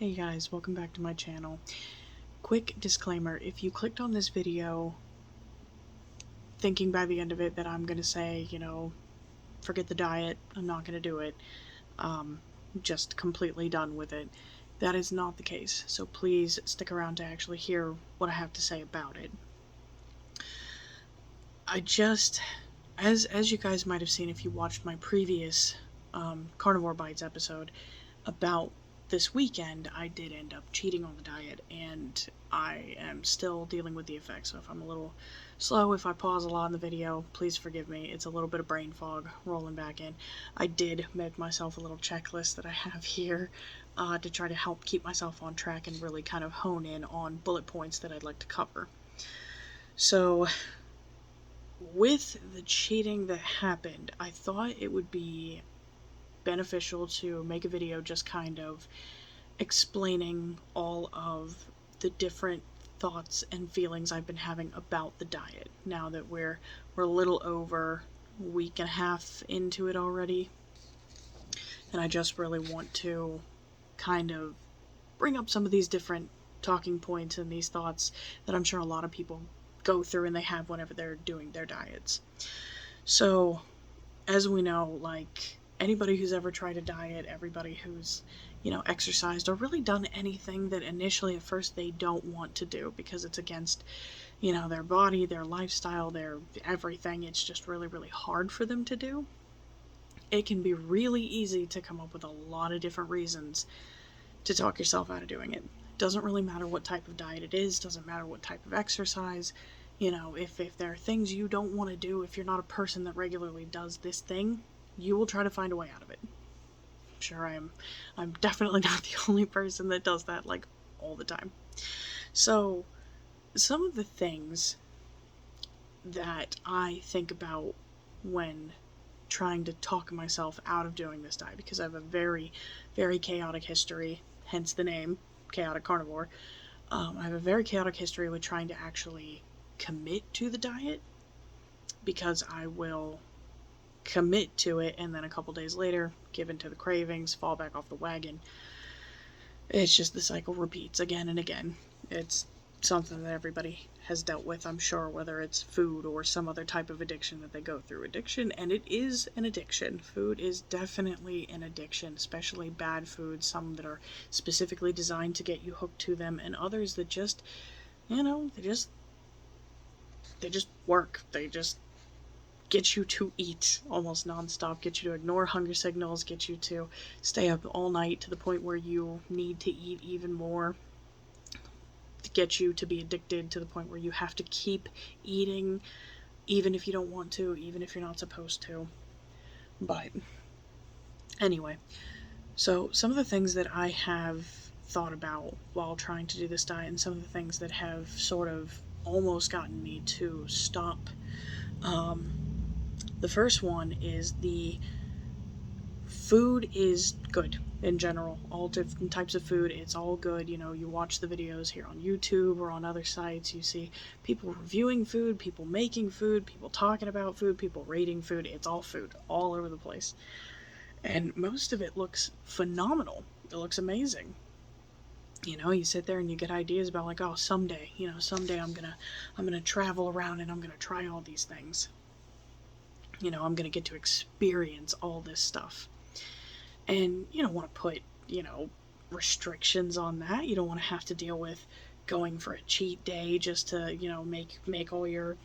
Hey guys, welcome back to my channel. Quick disclaimer, if you clicked on this video thinking by the end of it that I'm gonna say, forget the diet, I'm not gonna do it, just completely done with it, that is not the case. So please stick around to actually hear what I have to say about it. As you guys might have seen if you watched my previous Carnivore Bites episode about this weekend, I did end up cheating on the diet, and I am still dealing with the effects. So if I'm a little slow, if I pause a lot in the video, please forgive me. It's a little bit of brain fog rolling back in. I did make myself a little checklist that I have here to try to help keep myself on track and really kind of hone in on bullet points that I'd like to cover. So with the cheating that happened, I thought it would be beneficial to make a video just kind of explaining all of the different thoughts and feelings I've been having about the diet now that we're a little over a week and a half into it already. And I just really want to kind of bring up some of these different talking points and these thoughts that I'm sure a lot of people go through and they have whenever they're doing their diets. So, as we know, like anybody who's ever tried a diet, everybody who's, exercised or really done anything that initially at first they don't want to do because it's against, their body, their lifestyle, their everything, it's just really, really hard for them to do. It can be really easy to come up with a lot of different reasons to talk yourself out of doing it. Doesn't really matter what type of diet it is, doesn't matter what type of exercise. If there are things you don't want to do, if you're not a person that regularly does this thing, you will try to find a way out of it. I'm sure I'm definitely not the only person that does that, like, all the time. So, some of the things that I think about when trying to talk myself out of doing this diet, because I have a very, very chaotic history, hence the name, Chaotic Carnivore. I have a very chaotic history with trying to actually commit to the diet, because I will commit to it and then a couple days later give in to the cravings, fall back off the wagon. It's just the cycle repeats again and again. It's something that everybody has dealt with, I'm sure, whether it's food or some other type of addiction that they go through. Addiction, and it is an addiction. Food is definitely an addiction, especially bad foods, some that are specifically designed to get you hooked to them, and others that just, they just work. They just get you to eat almost nonstop, get you to ignore hunger signals, get you to stay up all night to the point where you need to eat even more, to get you to be addicted to the point where you have to keep eating even if you don't want to, even if you're not supposed to. But anyway, so some of the things that I have thought about while trying to do this diet, and some of the things that have sort of almost gotten me to stop, the first one is the food is good in general. All different types of food, it's all good. You watch the videos here on YouTube or on other sites, you see people reviewing food, people making food, people talking about food, people rating food. It's all food, all over the place. And most of it looks phenomenal. It looks amazing. You sit there and you get ideas about, like, oh, someday I'm gonna travel around and I'm gonna try all these things. I'm gonna get to experience all this stuff. And you don't want to put, restrictions on that. You don't want to have to deal with going for a cheat day just to, make all your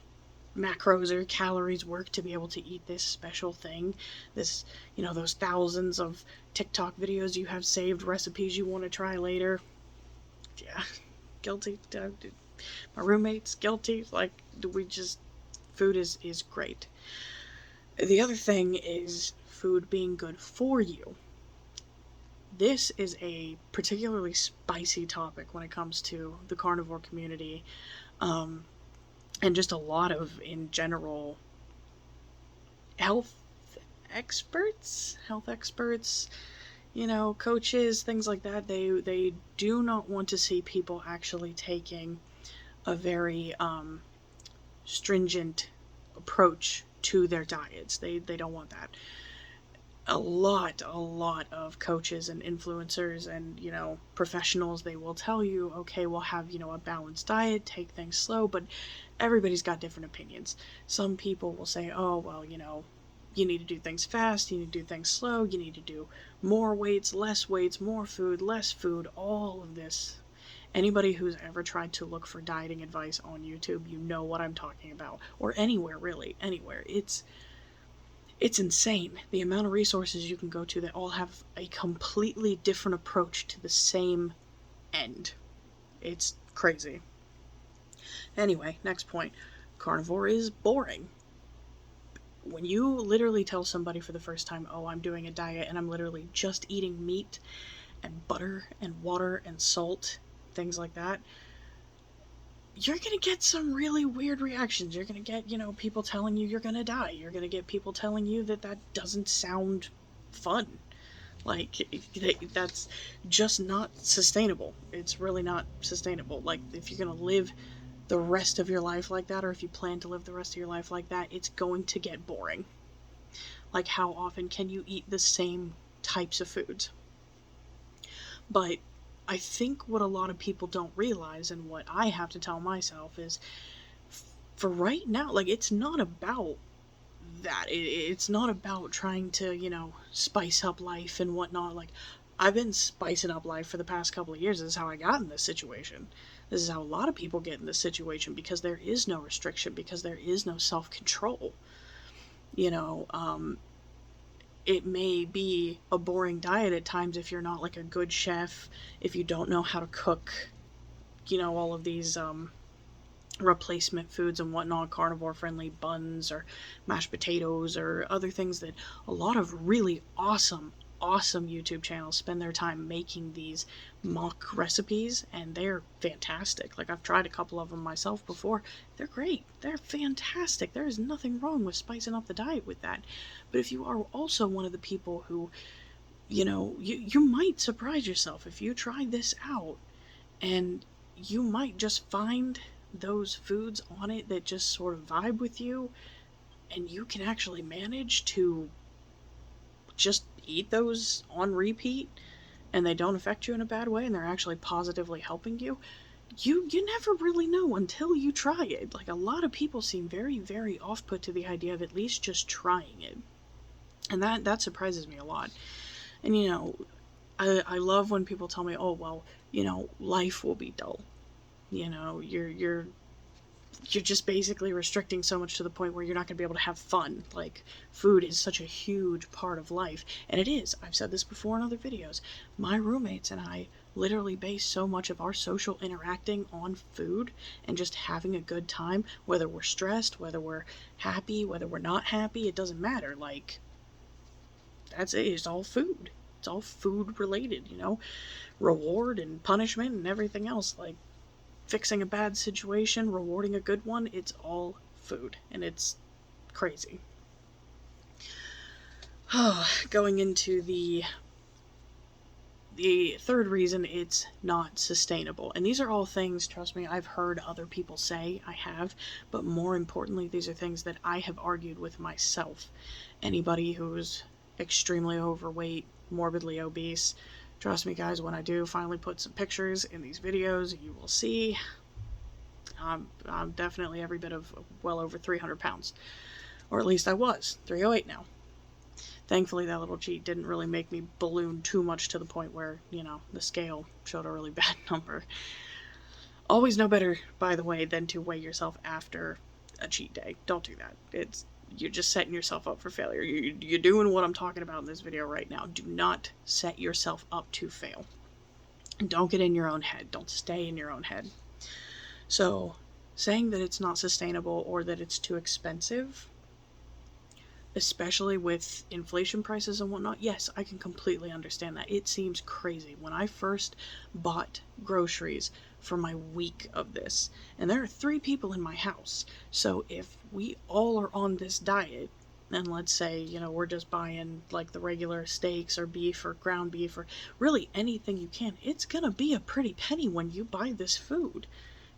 macros or calories work to be able to eat this special thing. This, those thousands of TikTok videos you have saved, recipes you want to try later. Yeah, guilty. My roommate's guilty. Like, food is great. The other thing is food being good for you. This is a particularly spicy topic when it comes to the carnivore community, and just a lot of, in general, health experts, coaches, things like that. They do not want to see people actually taking a very stringent approach to their diets. They don't want that. a lot of coaches and influencers and, professionals, they will tell you, okay, we'll have, a balanced diet, take things slow, but everybody's got different opinions. Some people will say, oh, well, you need to do things fast, you need to do things slow, you need to do more weights, more food, less food, all of this. Anybody who's ever tried to look for dieting advice on YouTube, you know what I'm talking about. Or anywhere, really, anywhere. It's insane the amount of resources you can go to that all have a completely different approach to the same end. It's crazy. Anyway, next point. Carnivore is boring. When you literally tell somebody for the first time, oh, I'm doing a diet and I'm literally just eating meat and butter and water and salt, things like that, you're going to get some really weird reactions. You're going to get, people telling you you're going to die. You're going to get people telling you that doesn't sound fun. Like, that's just not sustainable. It's really not sustainable. Like, if you're going to live the rest of your life like that, or if you plan to live the rest of your life like that, it's going to get boring. Like, how often can you eat the same types of foods? But I think what a lot of people don't realize, and what I have to tell myself, is for right now, like, it's not about that. It's not about trying to, spice up life and whatnot. Like, I've been spicing up life for the past couple of years. This is how I got in this situation. This is how a lot of people get in this situation, because there is no restriction, because there is no self-control. It may be a boring diet at times if you're not like a good chef, if you don't know how to cook, all of these replacement foods and whatnot, carnivore friendly buns or mashed potatoes or other things that a lot of really awesome YouTube channels spend their time making these mock recipes, and they're fantastic. Like, I've tried a couple of them myself before. They're great. They're fantastic. There is nothing wrong with spicing up the diet with that. But if you are also one of the people who, you might surprise yourself if you try this out, and you might just find those foods on it that just sort of vibe with you, and you can actually manage to just eat those on repeat, and they don't affect you in a bad way, and they're actually positively helping you. You never really know until you try it. Like, a lot of people seem very, very off-put to the idea of at least just trying it, and that surprises me a lot. And I love when people tell me, oh, well, life will be dull. You're just basically restricting so much to the point where you're not going to be able to have fun. Like, food is such a huge part of life. And it is. I've said this before in other videos. My roommates and I literally base so much of our social interacting on food and just having a good time. Whether we're stressed, whether we're happy, whether we're not happy, it doesn't matter. Like, that's it. It's all food. It's all food related, Reward and punishment and everything else. Like, fixing a bad situation, rewarding a good one, it's all food, and it's crazy. Going into the third reason it's not sustainable. And these are all things, trust me, I've heard other people say. I have. But more importantly, these are things that I have argued with myself. Anybody who's extremely overweight, morbidly obese, trust me, guys, when I do finally put some pictures in these videos, you will see I'm definitely every bit of well over 300 pounds. Or at least I was. 308 now. Thankfully, that little cheat didn't really make me balloon too much to the point where, the scale showed a really bad number. Always know better, by the way, than to weigh yourself after a cheat day. Don't do that. You're just setting yourself up for failure. You're doing what I'm talking about in this video right now. Do not set yourself up to fail. Don't get in your own head. Don't stay in your own head. So, saying that it's not sustainable or that it's too expensive, especially with inflation prices and whatnot, yes, I can completely understand that. It seems crazy. When I first bought groceries for my week of this, and there are 3 people in my house, so if we all are on this diet, and let's say, we're just buying like the regular steaks or beef or ground beef or really anything you can, it's gonna be a pretty penny when you buy this food.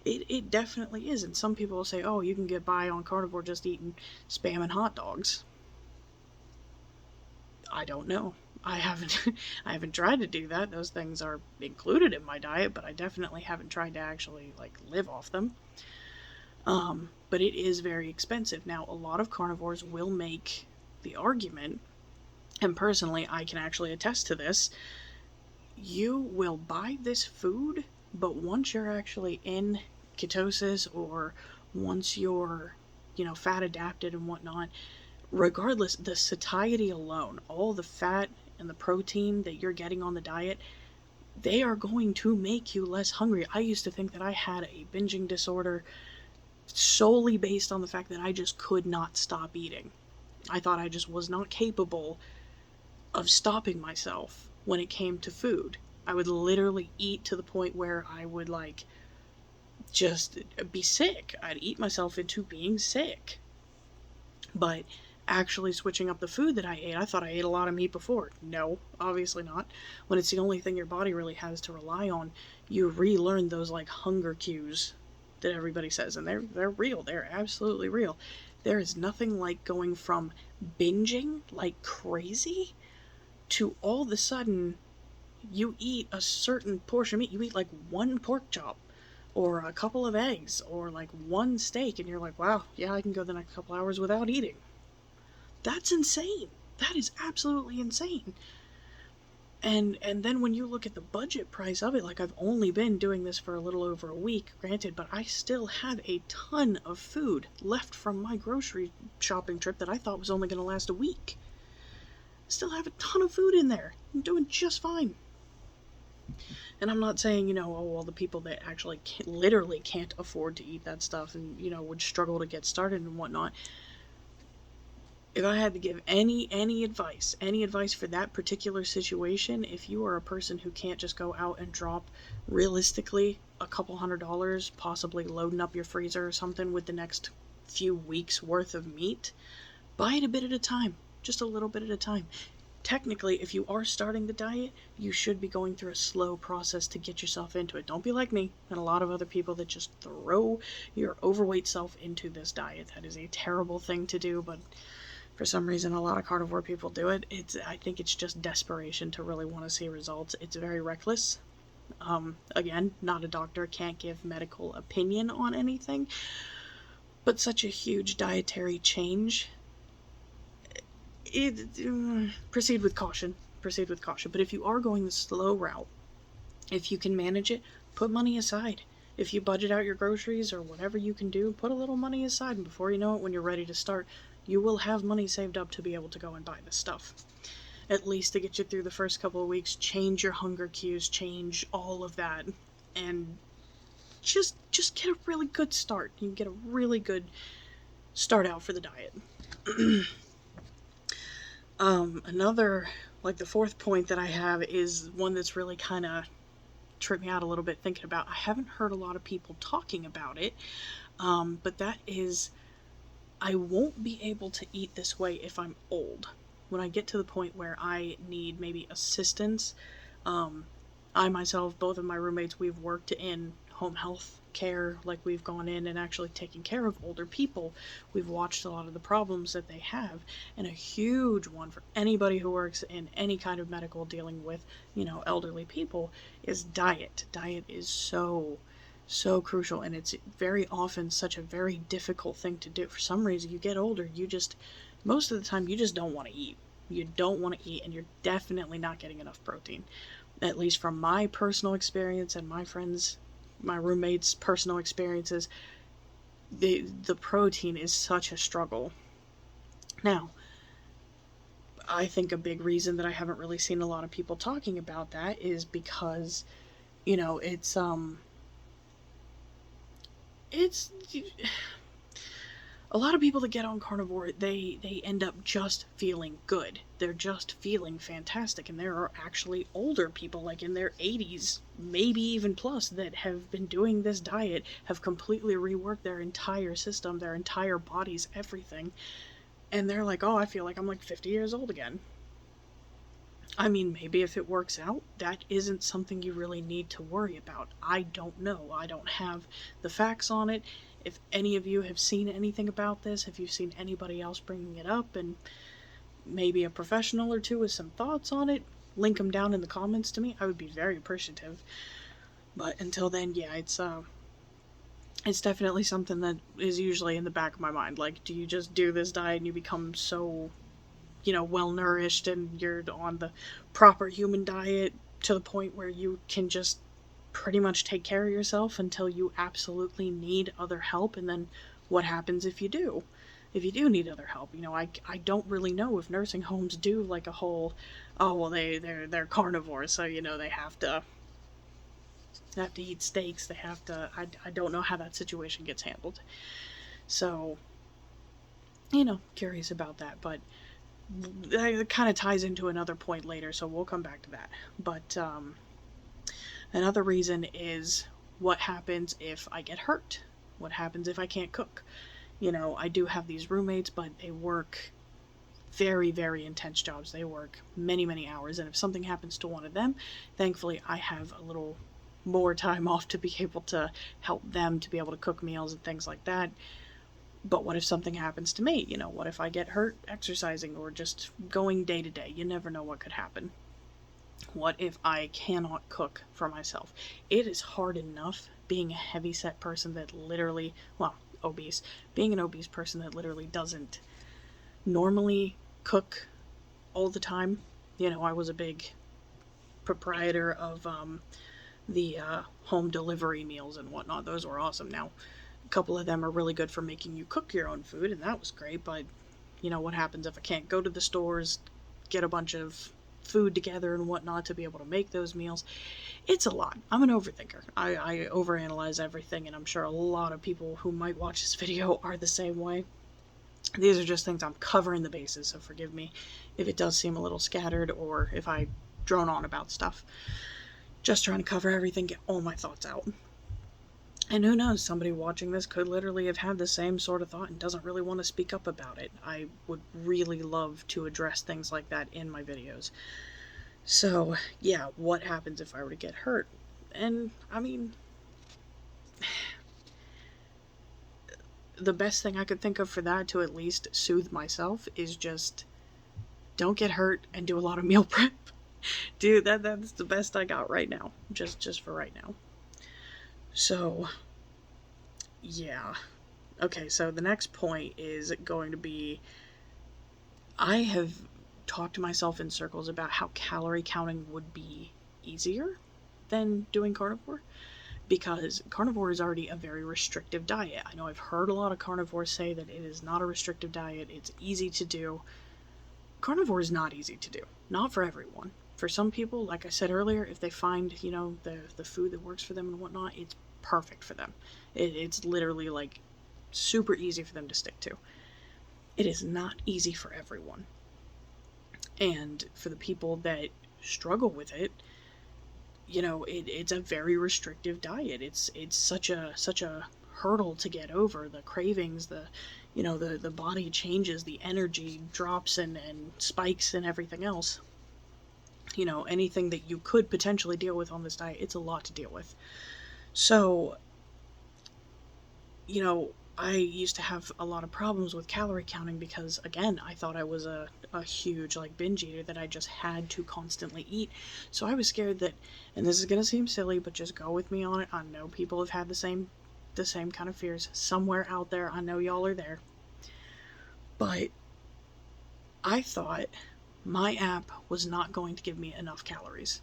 It definitely is. And some people will say, oh, you can get by on carnivore just eating Spam and hot dogs. I don't know. I haven't I haven't tried to do that. Those things are included in my diet, but I definitely haven't tried to actually like live off them. But it is very expensive. Now, a lot of carnivores will make the argument, and personally, I can actually attest to this. You will buy this food, but once you're actually in ketosis, or once you're, fat adapted and whatnot, regardless, the satiety alone, all the fat and the protein that you're getting on the diet, they are going to make you less hungry. I used to think that I had a binging disorder solely based on the fact that I just could not stop eating. I thought I just was not capable of stopping myself when it came to food. I would literally eat to the point where I would like just be sick. I'd eat myself into being sick. But actually switching up the food that I ate, I thought I ate a lot of meat before. No, obviously not. When it's the only thing your body really has to rely on, you relearn those like hunger cues that everybody says, and they're real. They're absolutely real. There is nothing like going from binging like crazy to all of a sudden you eat a certain portion of meat. You eat like one pork chop or a couple of eggs or like one steak, and you're like, wow, yeah, I can go the next couple hours without eating. That's insane. That is absolutely insane. And then when you look at the budget price of it, like I've only been doing this for a little over a week, granted, but I still have a ton of food left from my grocery shopping trip that I thought was only going to last a week. Still have a ton of food in there. I'm doing just fine. And I'm not saying, oh, well, the people that actually literally can't afford to eat that stuff and, would struggle to get started and whatnot. If I had to give any advice for that particular situation, if you are a person who can't just go out and drop realistically a couple $100, possibly loading up your freezer or something with the next few weeks worth of meat, buy it a bit at a time, just a little bit at a time. Technically, if you are starting the diet, you should be going through a slow process to get yourself into it. Don't be like me and a lot of other people that just throw your overweight self into this diet. That is a terrible thing to do, but for some reason, a lot of carnivore people do it. I think it's just desperation to really want to see results. It's very reckless. Again, not a doctor, can't give medical opinion on anything, but such a huge dietary change. Proceed with caution. Proceed with caution. But if you are going the slow route, if you can manage it, put money aside. If you budget out your groceries or whatever you can do, put a little money aside, and before you know it, when you're ready to start, you will have money saved up to be able to go and buy this stuff. At least to get you through the first couple of weeks, change your hunger cues, change all of that, and just get a really good start. You can get a really good start out for the diet. Another, like the fourth point that I have is one that's really kind of tripped me out a little bit thinking about. I haven't heard a lot of people talking about it, but that is, I won't be able to eat this way if I'm old. When I get to the point where I need maybe assistance, I myself, both of my roommates, we've worked in home health care, like we've gone in and actually taken care of older people. We've watched a lot of the problems that they have, and a huge one for anybody who works in any kind of medical dealing with, elderly people is diet. Diet is so crucial, and it's very often such a very difficult thing to do. For some reason, you get older, most of the time, you just don't want to eat. You don't want to eat, and you're definitely not getting enough protein. At least from my personal experience and my friends, my roommates' personal experiences, the protein is such a struggle. Now, I think a big reason that I haven't really seen a lot of people talking about that is because, it's a lot of people that get on carnivore, they end up just feeling good. They're just feeling fantastic, and there are actually older people, like in their 80s, maybe even plus, that have been doing this diet, have completely reworked their entire system, their entire bodies, everything, and they're like, oh, I feel like I'm like 50 years old again. I mean, maybe if it works out, that isn't something you really need to worry about. I don't know. I don't have the facts on it. If any of you have seen anything about this, if you've seen anybody else bringing it up, and maybe a professional or two with some thoughts on it, link them down in the comments to me. I would be very appreciative. But until then, yeah, it's definitely something that is usually in the back of my mind. Like, do you just do this diet and you become so, well nourished and you're on the proper human diet to the point where you can just pretty much take care of yourself until you absolutely need other help? And then what happens if you do? If you do need other help, I don't really know if nursing homes do like a whole, oh well, they're carnivores, so they have to eat steaks. They have to. I don't know how that situation gets handled. So, curious about that. But it kind of ties into another point later, so we'll come back to that. But another reason is what happens if I get hurt? What happens if I can't cook? I do have these roommates, but they work very, very intense jobs. They work many, many hours, and if something happens to one of them, thankfully I have a little more time off to be able to help them to be able to cook meals and things like that. But what if something happens to me? What if I get hurt exercising or just going day to day? You never know what could happen. What if I cannot cook for myself? It is hard enough being a heavy-set person that literally, well, obese, being an obese person that literally doesn't normally cook all the time. I was a big proprietor of the home delivery meals and whatnot. Those were awesome. Now, a couple of them are really good for making you cook your own food, and that was great, but what happens if I can't go to the stores, get a bunch of food together and whatnot to be able to make those meals? It's a lot. I'm an overthinker. I overanalyze everything, and I'm sure a lot of people who might watch this video are the same way. These are just things I'm covering the bases, so forgive me if it does seem a little scattered or if I drone on about stuff. Just trying to cover everything, get all my thoughts out. And who knows, somebody watching this could literally have had the same sort of thought and doesn't really want to speak up about it. I would really love to address things like that in my videos. So, yeah, what happens if I were to get hurt? And, I mean, the best thing I could think of for that, to at least soothe myself, is just don't get hurt and do a lot of meal prep. Dude, that's the best I got right now. Just for right now. So, yeah. Okay, so the next point is going to be, I have talked to myself in circles about how calorie counting would be easier than doing carnivore, because carnivore is already a very restrictive diet. I know I've heard a lot of carnivores say that it is not a restrictive diet, it's easy to do. Carnivore is not easy to do. Not for everyone. For some people, like I said earlier, if they find, the food that works for them and whatnot, it's perfect for them. It's literally, like, super easy for them to stick to. It is not easy for everyone. And for the people that struggle with it, it's a very restrictive diet. It's such a hurdle to get over. The cravings, the body changes, the energy drops and spikes and everything else. Anything that you could potentially deal with on this diet, it's a lot to deal with. So, I used to have a lot of problems with calorie counting because, again, I thought I was a huge, binge eater that I just had to constantly eat. So I was scared that, and this is going to seem silly, but just go with me on it. I know people have had the same kind of fears somewhere out there. I know y'all are there. But I thought my app was not going to give me enough calories.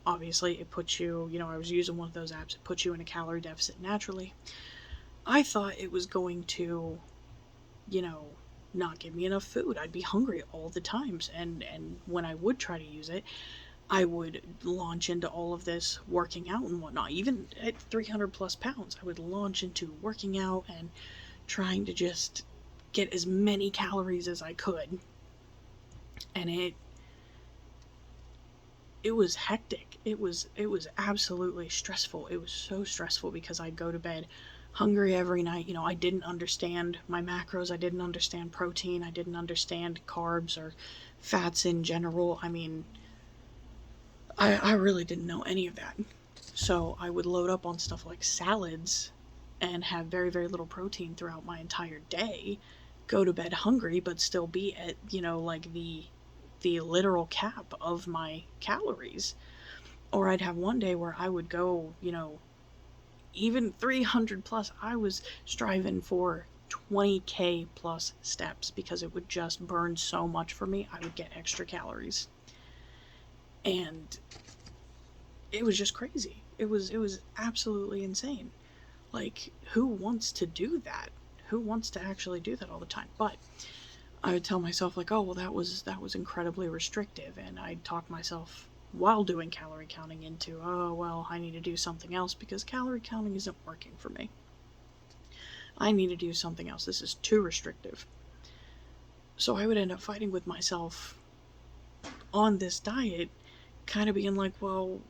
Obviously, it puts you, I was using one of those apps, it puts you in a calorie deficit naturally. I thought it was going to, not give me enough food. I'd be hungry all the times. And when I would try to use it, I would launch into all of this working out and whatnot. Even at 300 plus pounds, I would launch into working out and trying to just get as many calories as I could. And it was hectic. It was absolutely stressful. It was so stressful because I'd go to bed hungry every night. I didn't understand my macros. I didn't understand protein. I didn't understand carbs or fats in general. I mean, I really didn't know any of that. So I would load up on stuff like salads and have very, very little protein throughout my entire day, go to bed hungry, but still be at, the the literal cap of my calories. Or I'd have one day where I would go, even 300 plus. I was striving for 20K plus steps because it would just burn so much for me. I would get extra calories. And it was just crazy. It was absolutely insane. Like, who wants to do that? Who wants to actually do that all the time? But I would tell myself, like, oh, well, that was incredibly restrictive. And I'd talk myself while doing calorie counting into, oh, well, I need to do something else because calorie counting isn't working for me. I need to do something else. This is too restrictive. So I would end up fighting with myself on this diet, kind of being like, well,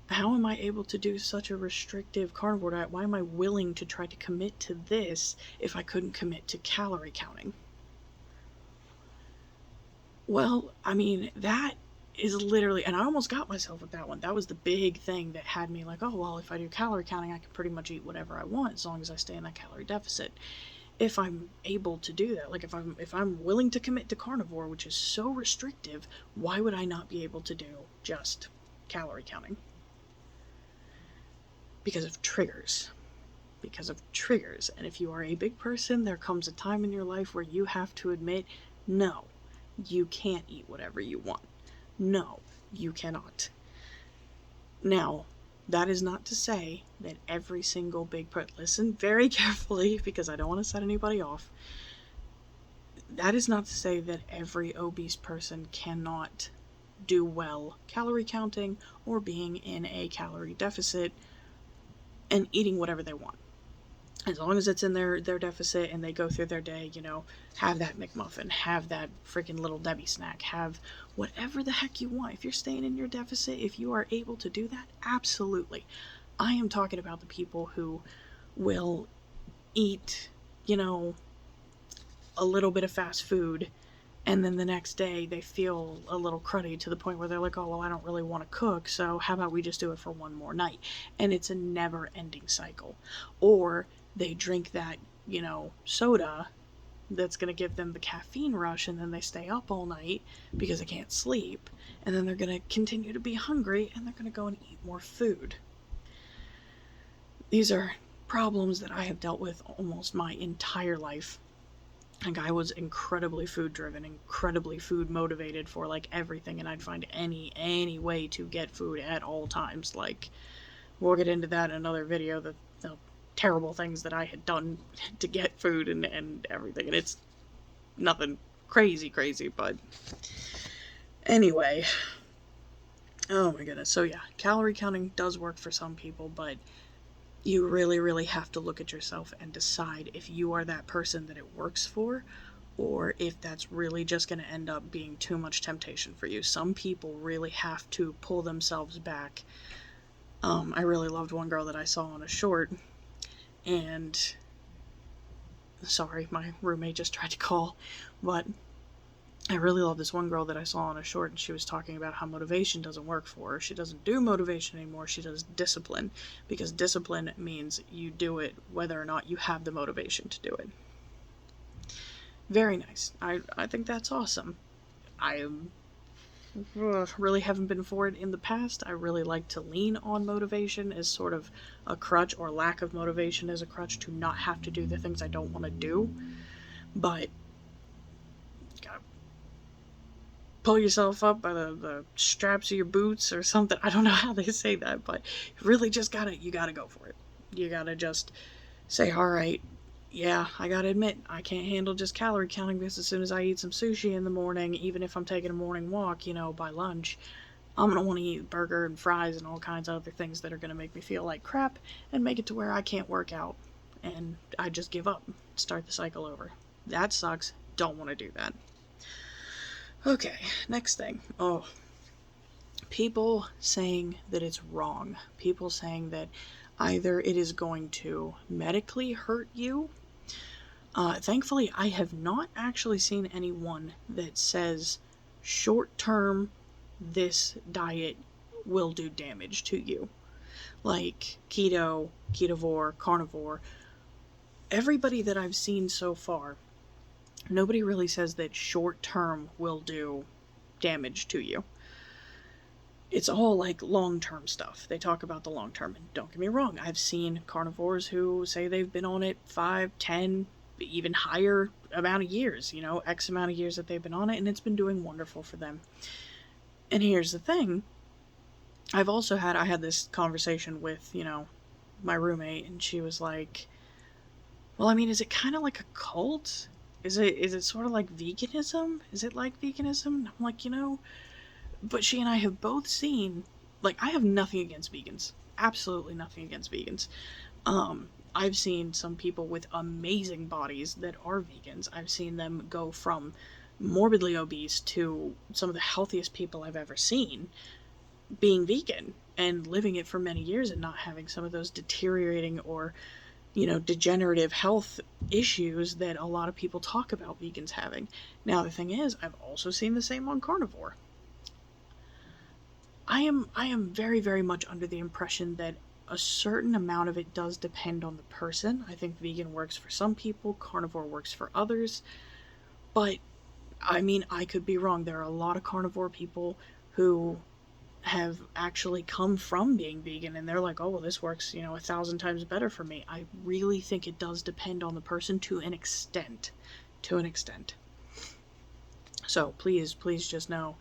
how am I able to do such a restrictive carnivore diet? Why am I willing to try to commit to this if I couldn't commit to calorie counting? Well, I mean, that is literally, and I almost got myself with that one. That was the big thing that had me like, oh, well, if I do calorie counting, I can pretty much eat whatever I want as long as I stay in that calorie deficit. If I'm able to do that, like if I'm willing to commit to carnivore, which is so restrictive, why would I not be able to do just calorie counting? Because of triggers. And if you are a big person, there comes a time in your life where you have to admit, no, you can't eat whatever you want. No, you cannot. Now, that is not to say that every single big person, listen very carefully because I don't want to set anybody off. That is not to say that every obese person cannot do well calorie counting or being in a calorie deficit and eating whatever they want. As long as it's in their deficit and they go through their day, have that McMuffin, have that freaking Little Debbie snack, have whatever the heck you want. If you're staying in your deficit, if you are able to do that, absolutely. I am talking about the people who will eat, a little bit of fast food, and then the next day they feel a little cruddy to the point where they're like, oh, well, I don't really want to cook, so how about we just do it for one more night? And it's a never-ending cycle. Or they drink that, soda that's going to give them the caffeine rush, and then they stay up all night because they can't sleep, and then they're going to continue to be hungry, and they're going to go and eat more food. These are problems that I have dealt with almost my entire life. Like, I was incredibly food driven, incredibly food motivated for like everything, and I'd find any way to get food at all times. Like, we'll get into that in another video, the terrible things that I had done to get food and everything, and it's nothing crazy, but anyway. Oh my goodness. So yeah, calorie counting does work for some people, but you really have to look at yourself and decide if you are that person that it works for, or if that's really just going to end up being too much temptation for you. Some people really have to pull themselves back. I really loved one girl that I saw on a short, and sorry, my roommate just tried to call, but I really love this one girl that I saw on a short, and she was talking about how motivation doesn't work for her. She doesn't do motivation anymore, she does discipline, because discipline means you do it whether or not you have the motivation to do it. Very nice. I think that's awesome. I really haven't been for it in the past. I really like to lean on motivation as sort of a crutch, or lack of motivation as a crutch, to not have to do the things I don't want to do. But pull yourself up by the straps of your boots or something. I don't know how they say that, but you really just you gotta go for it. You gotta just say, alright, yeah, I gotta admit, I can't handle just calorie counting, because as soon as I eat some sushi in the morning, even if I'm taking a morning walk, by lunch, I'm gonna want to eat burger and fries and all kinds of other things that are gonna make me feel like crap and make it to where I can't work out. And I just give up, start the cycle over. That sucks. Don't want to do that. Okay, next thing. Oh, people saying that it's wrong. People saying that either it is going to medically hurt you. Thankfully, I have not actually seen anyone that says short-term this diet will do damage to you. Like keto, ketovore, carnivore. Everybody that I've seen so far, nobody really says that short term will do damage to you. It's all like long-term stuff. They talk about the long-term, and don't get me wrong, I've seen carnivores who say they've been on it 5, 10, even higher amount of years, X amount of years that they've been on it, and it's been doing wonderful for them. And here's the thing. I had this conversation with, my roommate, and she was like, well, I mean, is it kind of like a cult? Is it sort of like veganism? Is it like veganism? And I'm like, but she and I have both seen, like, I have nothing against vegans. Absolutely nothing against vegans. I've seen some people with amazing bodies that are vegans. I've seen them go from morbidly obese to some of the healthiest people I've ever seen being vegan and living it for many years and not having some of those deteriorating or, degenerative health issues that a lot of people talk about vegans having. Now, the thing is, I've also seen the same on Carnivore. I am very, very much under the impression that a certain amount of it does depend on the person. I think vegan works for some people, carnivore works for others. But, I mean, I could be wrong. There are a lot of carnivore people who have actually come from being vegan and they're like, oh, well, this works, 1,000 times better for me. I really think it does depend on the person to an extent. So please just know,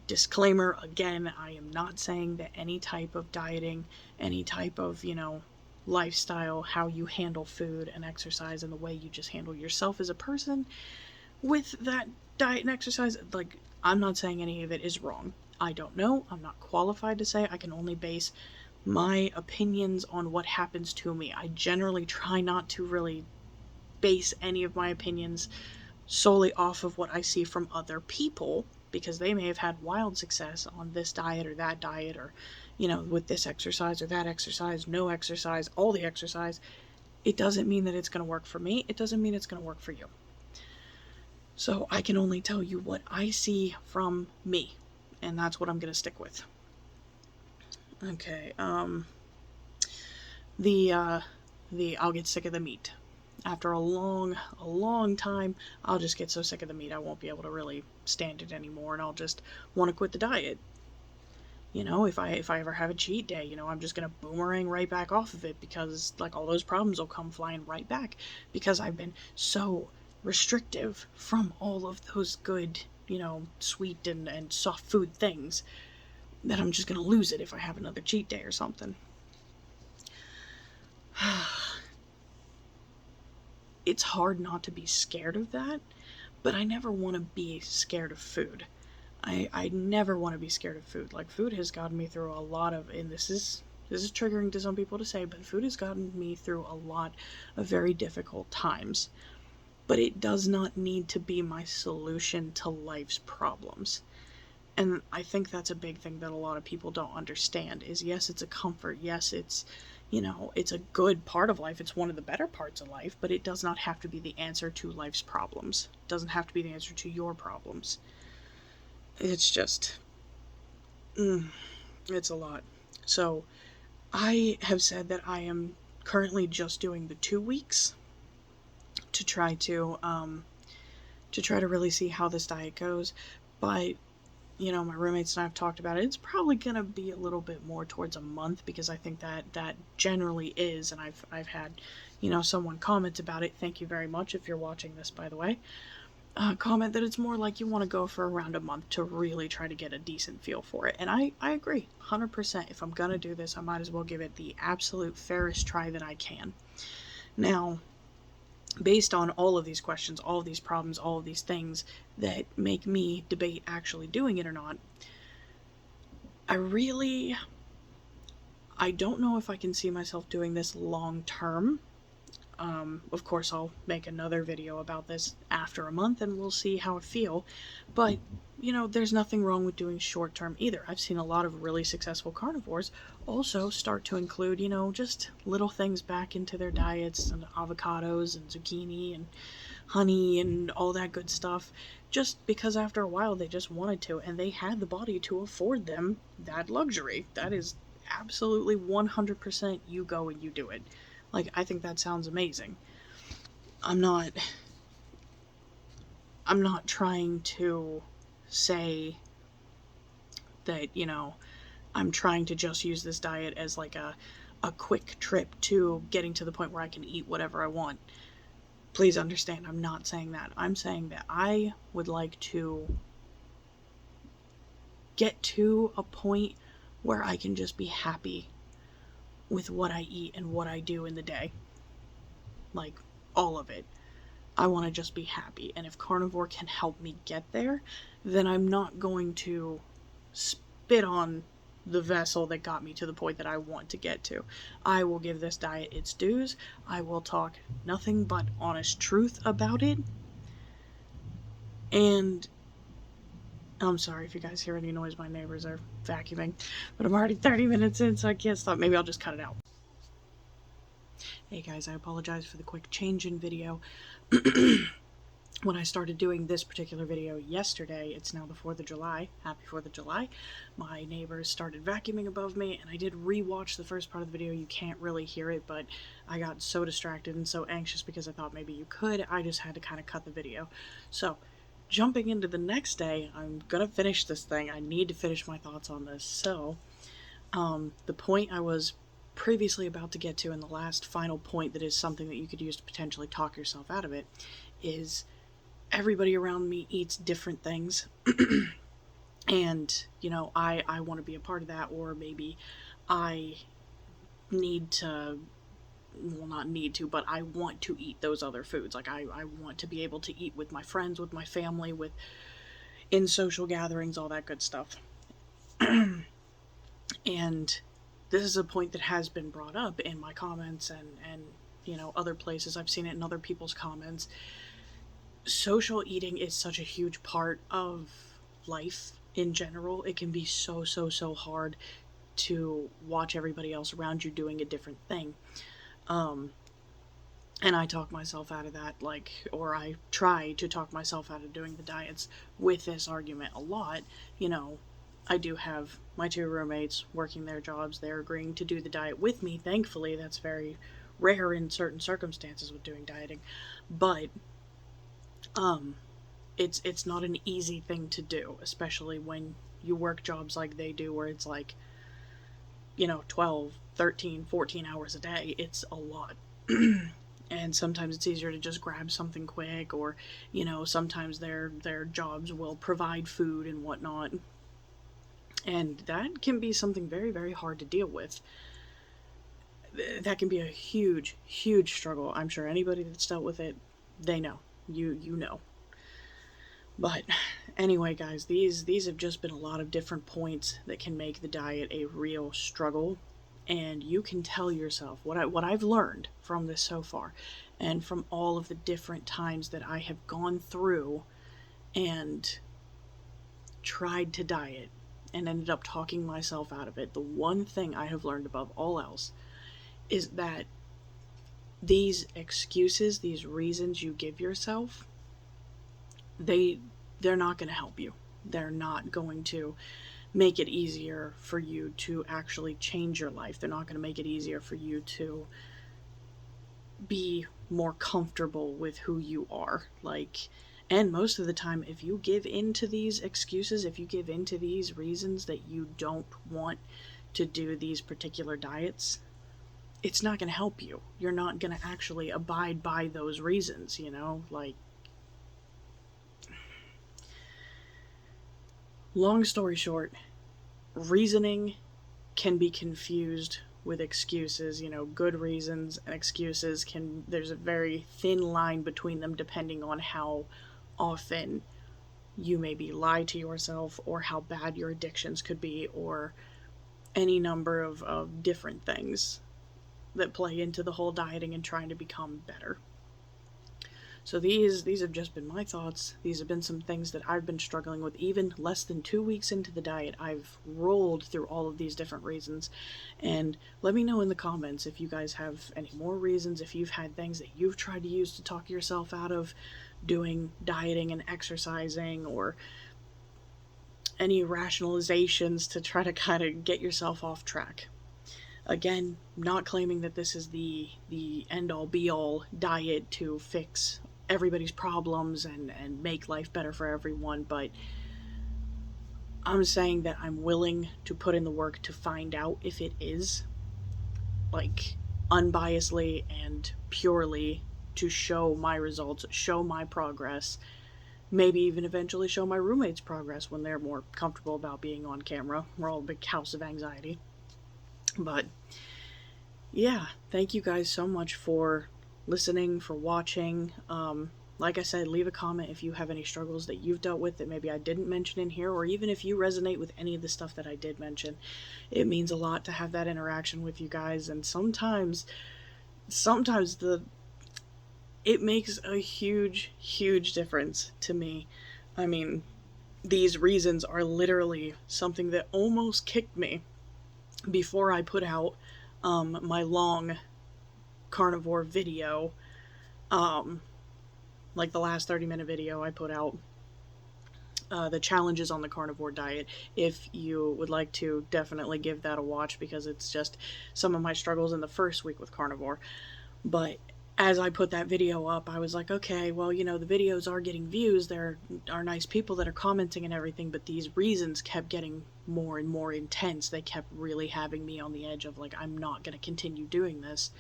disclaimer again, I am not saying that any type of dieting, any type of, lifestyle, how you handle food and exercise and the way you just handle yourself as a person with that diet and exercise, like, I'm not saying any of it is wrong. I don't know. I'm not qualified to say. I can only base my opinions on what happens to me. I generally try not to really base any of my opinions solely off of what I see from other people, because they may have had wild success on this diet or that diet, or, with this exercise or that exercise, no exercise, all the exercise. It doesn't mean that it's going to work for me. It doesn't mean it's going to work for you. So I can only tell you what I see from me, and that's what I'm going to stick with. Okay, I'll get sick of the meat. After a long time, I'll just get so sick of the meat I won't be able to really stand it anymore, and I'll just want to quit the diet. If I ever have a cheat day, I'm just gonna boomerang right back off of it, because like all those problems will come flying right back, because I've been so restrictive from all of those good, sweet and soft food things, that I'm just gonna lose it if I have another cheat day or something. It's hard not to be scared of that, but I never want to be scared of food. I never want to be scared of food. Like, food has gotten me through a lot of, and this is triggering to some people to say, but food has gotten me through a lot of very difficult times. But it does not need to be my solution to life's problems. And I think that's a big thing that a lot of people don't understand, is yes, it's a comfort. Yes, it's, it's a good part of life. It's one of the better parts of life, but it does not have to be the answer to life's problems. It doesn't have to be the answer to your problems. It's just, it's a lot. So I have said that I am currently just doing the 2 weeks to try to really see how this diet goes. But, my roommates and I have talked about it. It's probably going to be a little bit more towards a month, because I think that generally is, and I've had, someone comment about it. Thank you very much if you're watching this, by the way. Comment that it's more like you want to go for around a month to really try to get a decent feel for it. And I agree, 100%. If I'm going to do this, I might as well give it the absolute fairest try that I can. Now, based on all of these questions, all of these problems, all of these things that make me debate actually doing it or not, I don't know if I can see myself doing this long term. Of course, I'll make another video about this after a month and we'll see how I feel. But, there's nothing wrong with doing short term either. I've seen a lot of really successful carnivores also start to include, just little things back into their diets, and avocados and zucchini and honey and all that good stuff, just because after a while they just wanted to, and they had the body to afford them that luxury. That is absolutely 100% you go and you do it. Like, I think that sounds amazing. I'm not trying to say that, I'm trying to just use this diet as like a quick trip to getting to the point where I can eat whatever I want. Please understand, I'm not saying that. I'm saying that I would like to get to a point where I can just be happy with what I eat and what I do in the day. Like, all of it. I want to just be happy. And if Carnivore can help me get there, then I'm not going to spit on the vessel that got me to the point that I want to get to. I will give this diet its dues. I will talk nothing but honest truth about it. And I'm sorry if you guys hear any noise. My neighbors are vacuuming. But I'm already 30 minutes in, so I can't stop. Maybe I'll just cut it out. Hey guys, I apologize for the quick change in video. When I started doing this particular video yesterday, it's now the 4th of July, happy 4th of July, my neighbors started vacuuming above me, and I did rewatch the first part of the video. You can't really hear it, but I got so distracted and so anxious because I thought maybe you could. I just had to kind of cut the video. So, jumping into the next day, I'm gonna finish this thing. I need to finish my thoughts on this. So, the point I was previously about to get to, and the last final point that is something that you could use to potentially talk yourself out of it, is everybody around me eats different things. And, I want to be a part of that, or maybe I need to, well, not need to, but I want to eat those other foods. Like, I want to be able to eat with my friends, with my family, in social gatherings, all that good stuff. And this is a point that has been brought up in my comments and other places. I've seen it in other people's comments. Social eating is such a huge part of life in general. It can be so hard to watch everybody else around you doing a different thing. And I talk myself out of that, or I try to talk myself out of doing the diets with this argument a lot. I do have my 2 roommates working their jobs. They're agreeing to do the diet with me. Thankfully, that's very rare in certain circumstances with doing dieting. But it's not an easy thing to do, especially when you work jobs like they do, where it's 12, 13, 14 hours a day. It's a lot. And sometimes it's easier to just grab something quick, or, sometimes their jobs will provide food and whatnot. And that can be something very, very hard to deal with. That can be a huge struggle. I'm sure anybody that's dealt with it, they know. You know. But anyway, guys, these have just been a lot of different points that can make the diet a real struggle. And you can tell yourself what I've learned from this so far, and from all of the different times that I have gone through and tried to diet and ended up talking myself out of it. The one thing I have learned above all else is that these excuses, these reasons you give yourself, they're not going to help you. They're not going to make it easier for you to actually change your life. They're not going to make it easier for you to be more comfortable with who you are. And most of the time, if you give in to these excuses, if you give in to these reasons that you don't want to do these particular diets, it's not going to help you. You're not going to actually abide by those reasons, Long story short, reasoning can be confused with excuses. Good reasons and excuses there's a very thin line between them, depending on how often you maybe lie to yourself, or how bad your addictions could be, or any number of different things that play into the whole dieting and trying to become better. So these have just been my thoughts. These have been some things that I've been struggling with. Even less than 2 weeks into the diet, I've rolled through all of these different reasons. And let me know in the comments if you guys have any more reasons, if you've had things that you've tried to use to talk yourself out of doing dieting and exercising, or any rationalizations to try to kind of get yourself off track. Again, not claiming that this is the end-all be-all diet to fix everybody's problems and make life better for everyone, but I'm saying that I'm willing to put in the work to find out if it is, like, unbiasedly and purely to show my results, show my progress, maybe even eventually show my roommates' progress when they're more comfortable about being on camera. We're all a big house of anxiety. But yeah, thank you guys so much for listening, for watching. Like I said, leave a comment if you have any struggles that you've dealt with that maybe I didn't mention in here, or even if you resonate with any of the stuff that I did mention. It means a lot to have that interaction with you guys, and sometimes it makes a huge difference to me. I mean, these reasons are literally something that almost kicked me before I put out my long carnivore video, um, like the last 30-minute video I put out, the challenges on the carnivore diet. If you would like to, definitely give that a watch, because it's just some of my struggles in the first week with carnivore. But as I put that video up, I was like, okay, well, the videos are getting views. There are nice people that are commenting and everything, but these reasons kept getting more and more intense. They kept really having me on the edge of, like, I'm not going to continue doing this.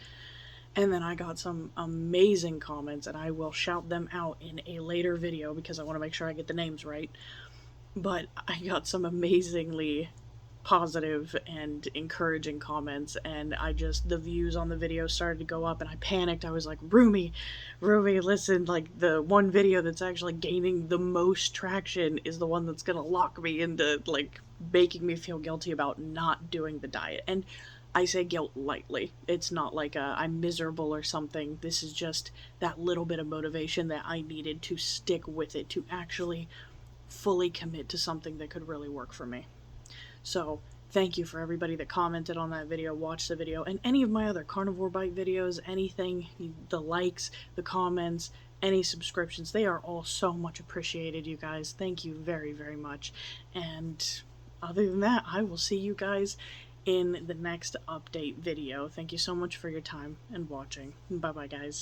And then I got some amazing comments, and I will shout them out in a later video because I want to make sure I get the names right. But I got some amazingly positive and encouraging comments, and the views on the video started to go up, and I panicked. I was like, Rumi, listen, like, the one video that's actually gaining the most traction is the one that's gonna lock me into, like, making me feel guilty about not doing the diet. And I say guilt lightly. It's not like I'm miserable or something. This is just that little bit of motivation that I needed to stick with it, to actually fully commit to something that could really work for me. So thank you for everybody that commented on that video, watched the video, and any of my other carnivore bite videos, anything, the likes, the comments, any subscriptions, they are all so much appreciated, you guys. Thank you very much. And other than that, I will see you guys in the next update video. Thank you so much for your time and watching. Bye bye, guys.